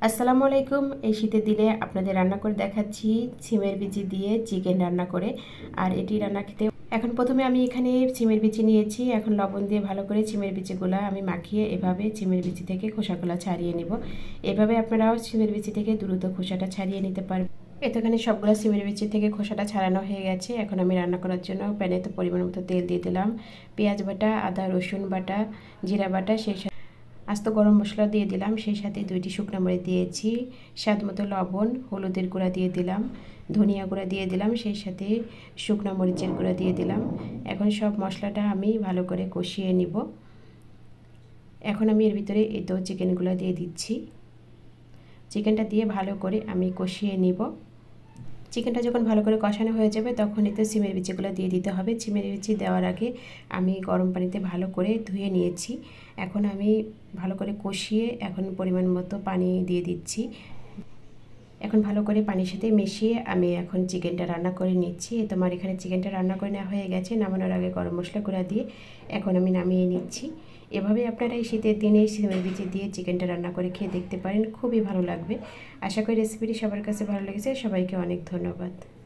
আসসালামু আলাইকুম। এই শীতের দিনে আপনাদের রান্না করে দেখাচ্ছি সিমের বিচি দিয়ে চিকেন রান্না করে। আর এটি রান্না খেতে এখন প্রথমে আমি এখানে সিমের বিচি নিয়েছি। এখন লবণ দিয়ে ভালো করে সিমের বিচিগুলো আমি মাখিয়ে এভাবে সিমের বিচি থেকে খোসাগুলো ছাড়িয়ে নেব। এভাবে আপনারাও সিমের বিচি থেকে দ্রুত খোসাটা ছাড়িয়ে নিতে পারবেন। এতখানি সবগুলো সিমের বিচি থেকে খোসাটা ছাড়ানো হয়ে গেছে। এখন আমি রান্না করার জন্য প্যানে তো পরিমাণ মতো তেল দিয়ে দিলাম। পেঁয়াজ বাটা, আদা রসুন বাটা, জিরা বাটা, সেই আস্ত গরম মশলা দিয়ে দিলাম, সেই সাথে 2টি শুকনো মরিচ দিয়েছি, স্বাদ মতো লবণ, হলুদের গুঁড়া দিয়ে দিলাম, ধনিয়া গুঁড়া দিয়ে দিলাম, সেই সাথে শুকনো মরিচের গুঁড়া দিয়ে দিলাম। এখন সব মশলাটা আমি ভালো করে কষিয়ে নিব। এখন আমি এর ভিতরে এই তো চিকেনগুলো দিয়ে দিচ্ছি। চিকেনটা দিয়ে ভালো করে আমি কষিয়ে নিব। চিকেনটা যখন ভালো করে কষানো হয়ে যাবে তখন এতে সিমের বিচিগুলো দিয়ে দিতে হবে। সিমের বিচি দেওয়ার আগে আমি গরম পানিতে ভালো করে ধুয়ে নিয়েছি। এখন আমি ভালো করে কষিয়ে এখন পরিমাণ মতো পানি দিয়ে দিচ্ছি। এখন ভালো করে পানির সাথে মিশিয়ে আমি এখন চিকেনটা রান্না করে নিচ্ছি। তোমার এখানে চিকেনটা রান্না করে নেওয়া হয়ে গেছে। নামানোর আগে গরম মশলা গুঁড়া দিয়ে এখন আমি নামিয়ে নিচ্ছি। এভাবে আপনারা এই শীতের দিনে সিমের বিচি দিয়ে চিকেনটা রান্না করে খেয়ে দেখতে পারেন, খুবই ভালো লাগবে। আশা করি রেসিপিটি সবার কাছে ভালো লেগেছে। সবাইকে অনেক ধন্যবাদ।